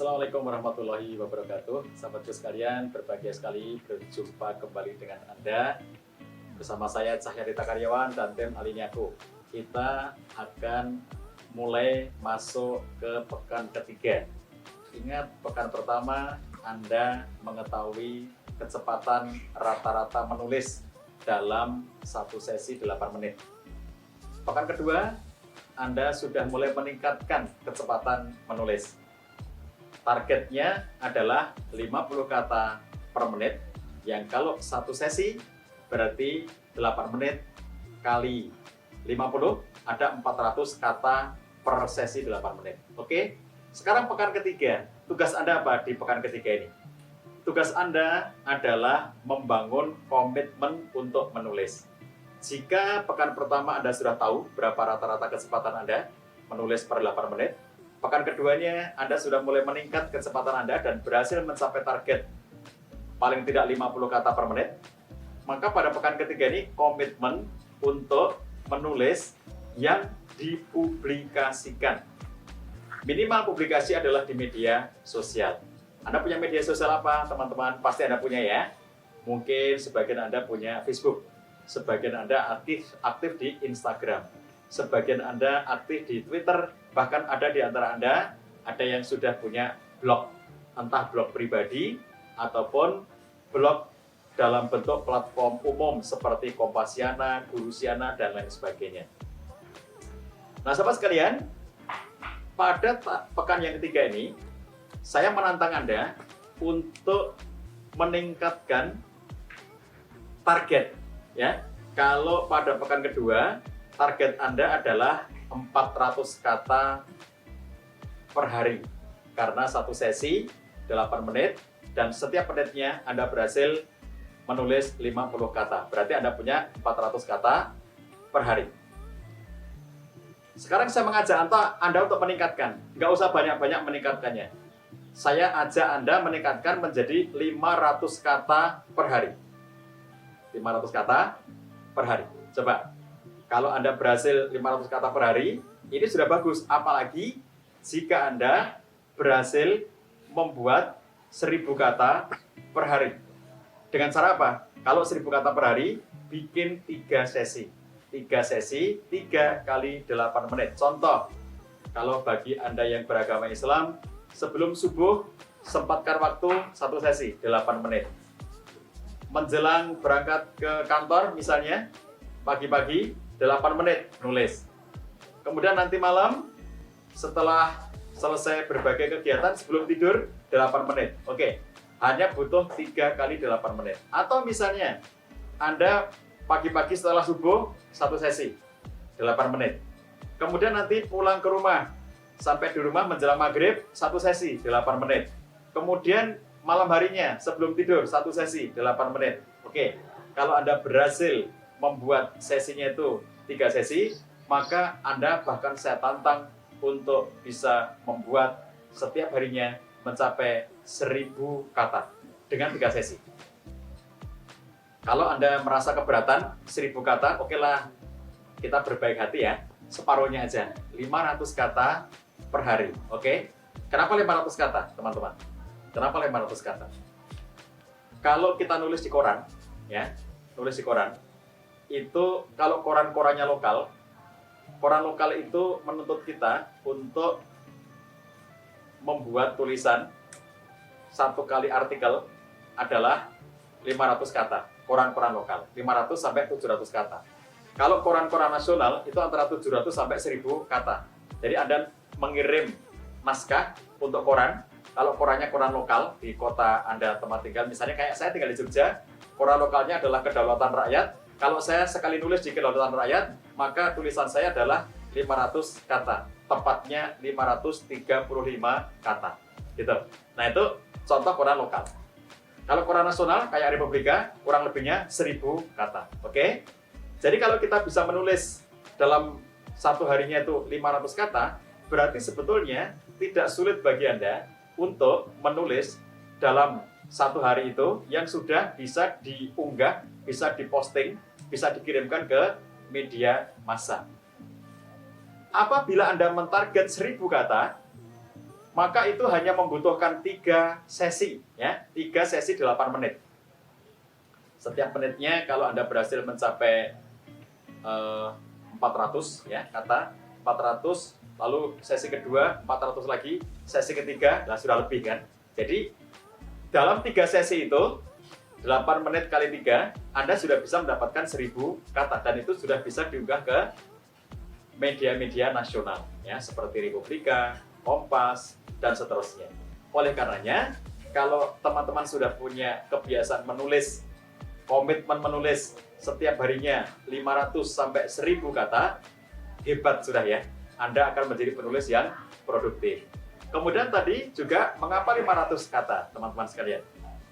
Assalamualaikum warahmatullahi wabarakatuh. Sahabatku sekalian, berbahagia sekali berjumpa kembali dengan Anda. Bersama saya Cahyarita Karyawan dan tim Aliniaku. Kita akan mulai masuk ke pekan ketiga. Ingat, pekan pertama Anda mengetahui kecepatan rata-rata menulis dalam satu sesi 8 menit. Pekan kedua, Anda sudah mulai meningkatkan kecepatan menulis. Targetnya adalah 50 kata per menit, yang kalau satu sesi berarti 8 menit kali 50, ada 400 kata per sesi 8 menit. Oke, sekarang pekan ketiga. Tugas Anda apa di pekan ketiga ini? Tugas Anda adalah membangun komitmen untuk menulis. Jika pekan pertama Anda sudah tahu berapa rata-rata kecepatan Anda menulis per 8 menit, pekan keduanya Anda sudah mulai meningkat kecepatan Anda dan berhasil mencapai target paling tidak 50 kata per menit, maka pada pekan ketiga ini komitmen untuk menulis yang dipublikasikan. Minimal publikasi adalah di media sosial. Anda punya media sosial apa, teman-teman? Pasti Anda punya ya. Mungkin sebagian Anda punya Facebook, sebagian Anda aktif di Instagram, sebagian Anda aktif di Twitter, bahkan ada di antara Anda ada yang sudah punya blog, entah blog pribadi ataupun blog dalam bentuk platform umum seperti Kompasiana, Gurusiana, dan lain sebagainya. Nah, sahabat sekalian, pada pekan yang ketiga ini, saya menantang Anda untuk meningkatkan target. Ya, kalau pada pekan kedua, target Anda adalah 400 kata per hari. Karena satu sesi 8 menit dan setiap menitnya Anda berhasil menulis 50 kata. Berarti Anda punya 400 kata per hari. Sekarang saya mengajak Anda untuk meningkatkan. Nggak usah banyak-banyak meningkatkannya. Saya ajak Anda meningkatkan menjadi 500 kata per hari. 500 kata per hari. Coba. Kalau Anda berhasil 500 kata per hari, ini sudah bagus. Apalagi jika Anda berhasil membuat 1000 kata per hari. Dengan cara apa? Kalau 1000 kata per hari, bikin 3 sesi. 3 sesi, 3 kali 8 menit. Contoh, kalau bagi Anda yang beragama Islam, sebelum subuh, sempatkan waktu 1 sesi, 8 menit. Menjelang berangkat ke kantor misalnya, pagi-pagi, 8 menit nulis. Kemudian nanti malam setelah selesai berbagai kegiatan sebelum tidur 8 menit. Oke, hanya butuh 3 kali 8 menit. Atau misalnya Anda pagi-pagi setelah subuh 1 sesi 8 menit. Kemudian nanti pulang ke rumah, sampai di rumah menjelang maghrib 1 sesi 8 menit. Kemudian malam harinya sebelum tidur 1 sesi 8 menit. Oke, kalau Anda berhasil membuat sesinya itu 3 sesi, maka Anda bahkan saya tantang untuk bisa membuat setiap harinya mencapai 1000 kata dengan 3 sesi. Kalau Anda merasa keberatan 1000 kata, oke lah, kita berbaik hati ya, separuhnya aja, 500 kata per hari. Oke? Kenapa 500 kata, teman-teman? Kenapa 500 kata? Kalau kita nulis di koran, ya, nulis di koran, itu kalau koran-korannya lokal, koran lokal itu menuntut kita untuk membuat tulisan 1 kali artikel adalah 500 kata. Koran-koran lokal, 500 sampai 700 kata. Kalau koran-koran nasional itu antara 700 sampai 1000 kata. Jadi Anda mengirim naskah untuk koran. Kalau korannya koran lokal di kota Anda tempat tinggal, misalnya kayak saya tinggal di Jogja, koran lokalnya adalah Kedaulatan Rakyat. Kalau saya sekali nulis di Kedaulatan Rakyat, maka tulisan saya adalah 500 kata. Tepatnya 535 kata. Gitu. Nah, itu contoh koran lokal. Kalau koran nasional kayak Republika, kurang lebihnya 1000 kata. Oke? Jadi kalau kita bisa menulis dalam satu harinya itu 500 kata, berarti sebetulnya tidak sulit bagi Anda untuk menulis dalam satu hari itu yang sudah bisa diunggah, bisa diposting, bisa dikirimkan ke media massa. Apabila Anda mentarget 1000 kata, maka itu hanya membutuhkan 3 sesi, ya, 3 sesi 8 menit. Setiap menitnya kalau Anda berhasil mencapai 400 ya kata, 400, lalu sesi kedua 400 lagi, sesi ketiga, nah sudah lebih kan. Jadi dalam 3 sesi itu 8 menit kali 3, Anda sudah bisa mendapatkan 1000 kata, dan itu sudah bisa diunggah ke media-media nasional ya, seperti Republika, Kompas, dan seterusnya. Oleh karenanya, kalau teman-teman sudah punya kebiasaan menulis, komitmen menulis setiap harinya 500 sampai 1000 kata, hebat sudah ya. Anda akan menjadi penulis yang produktif. Kemudian tadi juga mengapa 500 kata, teman-teman sekalian?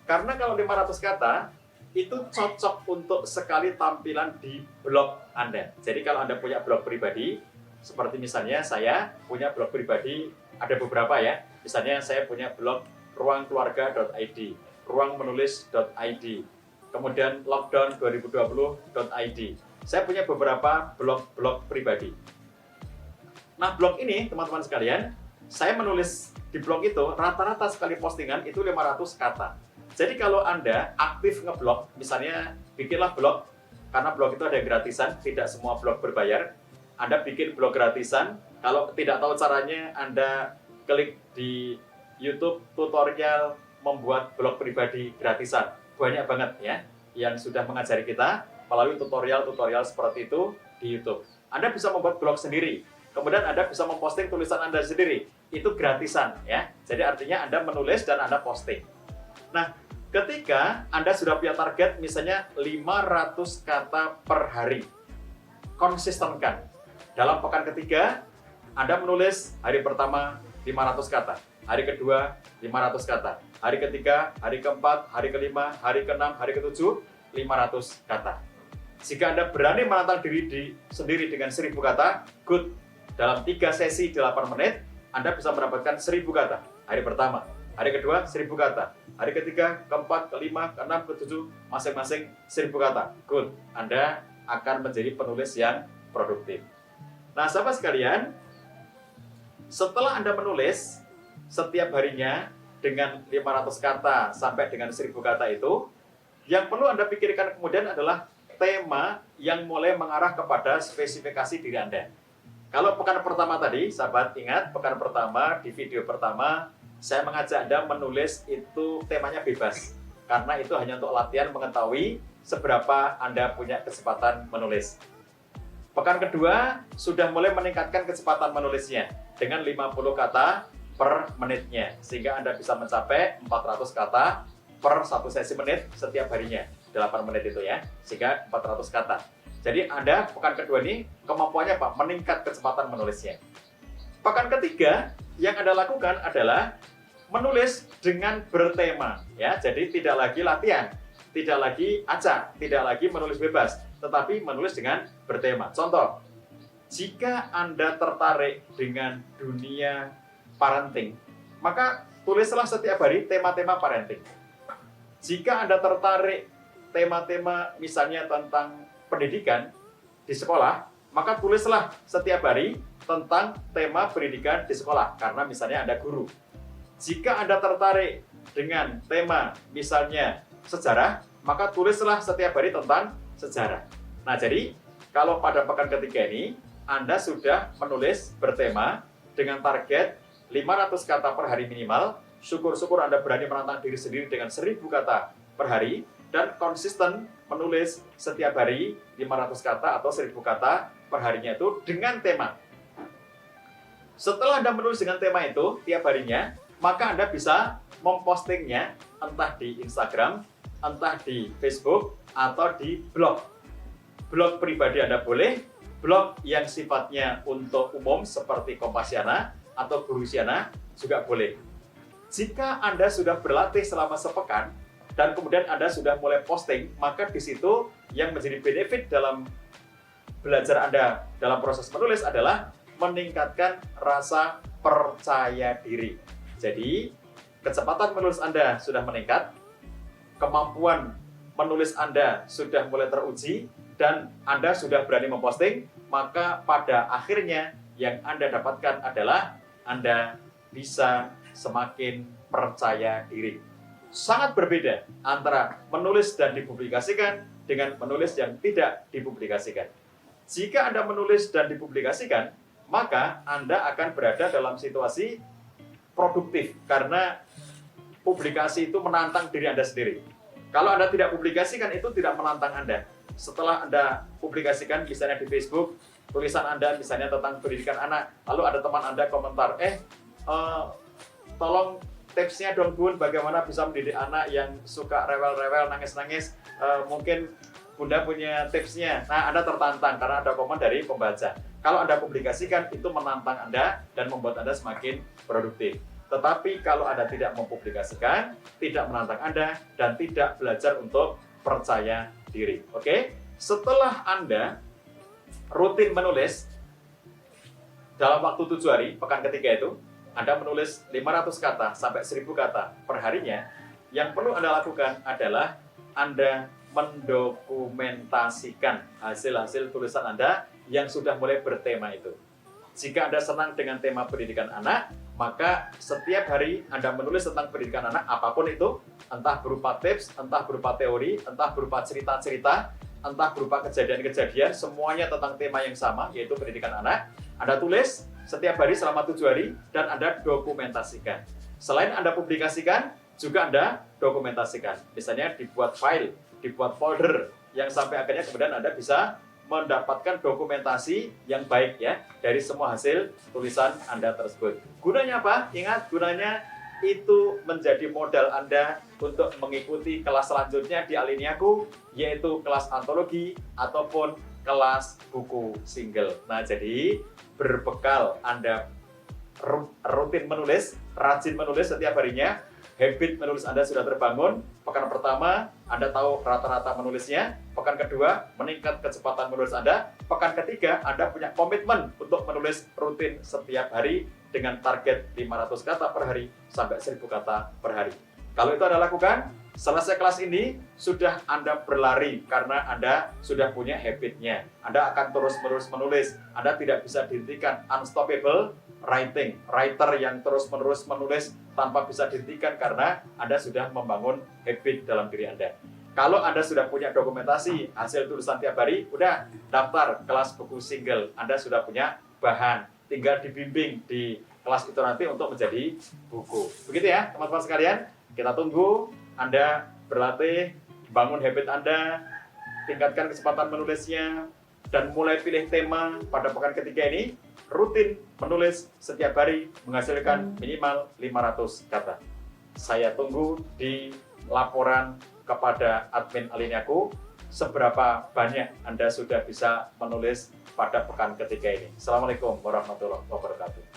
Karena kalau 500 kata, itu cocok untuk sekali tampilan di blog Anda. Jadi kalau Anda punya blog pribadi, seperti misalnya saya punya blog pribadi, ada beberapa ya. Misalnya saya punya blog ruangkeluarga.id, ruangmenulis.id, kemudian lockdown2020.id. Saya punya beberapa blog-blog pribadi. Nah, blog ini, teman-teman sekalian, saya menulis di blog itu, rata-rata sekali postingan itu 500 kata. Jadi kalau Anda aktif ngeblog, misalnya bikinlah blog, karena blog itu ada yang gratisan, tidak semua blog berbayar. Anda bikin blog gratisan, kalau tidak tahu caranya, Anda klik di YouTube tutorial membuat blog pribadi gratisan. Banyak banget ya yang sudah mengajari kita melalui tutorial-tutorial seperti itu di YouTube. Anda bisa membuat blog sendiri, kemudian Anda bisa memposting tulisan Anda sendiri. Itu gratisan ya. Jadi artinya Anda menulis dan Anda posting. Nah, ketika Anda sudah punya target misalnya 500 kata per hari, konsistenkan. Dalam pekan ketiga, Anda menulis hari pertama 500 kata, hari kedua 500 kata, hari ketiga, hari keempat, hari kelima, hari keenam, hari ketujuh 500 kata. Jika Anda berani menantang diri sendiri dengan 1000 kata, good. Dalam 3 sesi 8 menit, Anda bisa mendapatkan 1000 kata. Hari pertama, hari kedua 1000 kata, hari ketiga, keempat, kelima, keenam, ketujuh, masing-masing 1000 kata. Good. Anda akan menjadi penulis yang produktif. Nah, sahabat sekalian, setelah Anda menulis setiap harinya dengan 500 kata sampai dengan 1000 kata itu, yang perlu Anda pikirkan kemudian adalah tema yang mulai mengarah kepada spesifikasi diri Anda. Kalau pekan pertama tadi, sahabat ingat, pekan pertama di video pertama, saya mengajak Anda menulis itu temanya bebas. Karena itu hanya untuk latihan mengetahui seberapa Anda punya kecepatan menulis. Pekan kedua, sudah mulai meningkatkan kecepatan menulisnya dengan 50 kata per menitnya. Sehingga Anda bisa mencapai 400 kata per 1 sesi menit setiap harinya. 8 menit itu ya, sehingga 400 kata. Jadi Anda pekan kedua ini kemampuannya apa? Meningkat kecepatan menulisnya. Pekan ketiga yang Anda lakukan adalah menulis dengan bertema ya. Jadi tidak lagi latihan, tidak lagi acak, tidak lagi menulis bebas, tetapi menulis dengan bertema. Contoh, jika Anda tertarik dengan dunia parenting, maka tulislah setiap hari tema-tema parenting. Jika Anda tertarik tema-tema misalnya tentang pendidikan di sekolah, maka tulislah setiap hari tentang tema pendidikan di sekolah, karena misalnya Anda guru. Jika Anda tertarik dengan tema misalnya sejarah, maka tulislah setiap hari tentang sejarah. Nah, jadi kalau pada pekan ketiga ini Anda sudah menulis bertema dengan target 500 kata per hari minimal, syukur-syukur Anda berani menantang diri sendiri dengan 1000 kata per hari, dan konsisten menulis setiap hari 500 kata atau 1000 kata per harinya itu dengan tema. Setelah Anda menulis dengan tema itu tiap harinya, maka Anda bisa mempostingnya entah di Instagram, entah di Facebook, atau di blog. Blog pribadi Anda boleh, blog yang sifatnya untuk umum seperti Kompasiana atau Gurusiana juga boleh. Jika Anda sudah berlatih selama sepekan dan kemudian Anda sudah mulai posting, maka di situ yang menjadi benefit dalam belajar Anda dalam proses menulis adalah meningkatkan rasa percaya diri. Jadi, kecepatan menulis Anda sudah meningkat, kemampuan menulis Anda sudah mulai teruji, dan Anda sudah berani memposting, maka pada akhirnya yang Anda dapatkan adalah Anda bisa semakin percaya diri. Sangat berbeda antara menulis dan dipublikasikan dengan menulis yang tidak dipublikasikan. Jika Anda menulis dan dipublikasikan, maka Anda akan berada dalam situasi produktif karena publikasi itu menantang diri Anda sendiri. Kalau Anda tidak publikasikan, itu tidak menantang Anda. Setelah Anda publikasikan, misalnya di Facebook, tulisan Anda misalnya tentang pendidikan anak, lalu ada teman Anda komentar, tolong tipsnya dong Bun, bagaimana bisa mendidik anak yang suka rewel-rewel, nangis-nangis, mungkin Bunda punya tipsnya. Nah, Anda tertantang karena ada komen dari pembaca. Kalau Anda publikasikan, itu menantang Anda dan membuat Anda semakin produktif. Tetapi kalau Anda tidak mempublikasikan, tidak menantang Anda, dan tidak belajar untuk percaya diri. Oke? Setelah Anda rutin menulis, dalam waktu 7 hari, pekan ketiga itu, Anda menulis 500 kata sampai 1000 kata per harinya, yang perlu Anda lakukan adalah Anda mendokumentasikan hasil-hasil tulisan Anda yang sudah mulai bertema itu. Jika Anda senang dengan tema pendidikan anak, maka setiap hari Anda menulis tentang pendidikan anak, apapun itu, entah berupa tips, entah berupa teori, entah berupa cerita-cerita, entah berupa kejadian-kejadian, semuanya tentang tema yang sama, yaitu pendidikan anak. Anda tulis setiap hari selama 7 hari, dan Anda dokumentasikan. Selain Anda publikasikan, juga Anda dokumentasikan. Misalnya dibuat file, dibuat folder, yang sampai akhirnya kemudian Anda bisa mendapatkan dokumentasi yang baik ya dari semua hasil tulisan Anda tersebut. Gunanya apa? Ingat, gunanya itu menjadi modal Anda untuk mengikuti kelas selanjutnya di Aliniaku, yaitu kelas antologi ataupun kelas buku single. Nah, jadi berbekal Anda rutin menulis, rajin menulis setiap harinya, habit menulis Anda sudah terbangun. Pekan pertama, Anda tahu rata-rata menulisnya. Pekan kedua, meningkat kecepatan menulis Anda. Pekan ketiga, Anda punya komitmen untuk menulis rutin setiap hari dengan target 500 kata per hari sampai 1000 kata per hari. Kalau itu Anda lakukan, selesai kelas ini, sudah Anda berlari karena Anda sudah punya habitnya. Anda akan terus-menerus menulis. Anda tidak bisa dihentikan, unstoppable writer yang terus-menerus menulis tanpa bisa dihentikan karena Anda sudah membangun habit dalam diri Anda. Kalau Anda sudah punya dokumentasi hasil tulisan tiap hari, udah daftar kelas buku single. Anda sudah punya bahan, tinggal dibimbing di kelas itu nanti untuk menjadi buku. Begitu ya, teman-teman sekalian. Kita tunggu Anda berlatih, bangun habit Anda, tingkatkan kecepatan menulisnya, dan mulai pilih tema pada pekan ketiga ini, rutin menulis setiap hari menghasilkan minimal 500 kata. Saya tunggu di laporan kepada admin Aliniaku seberapa banyak Anda sudah bisa menulis pada pekan ketiga ini. Assalamualaikum warahmatullahi wabarakatuh.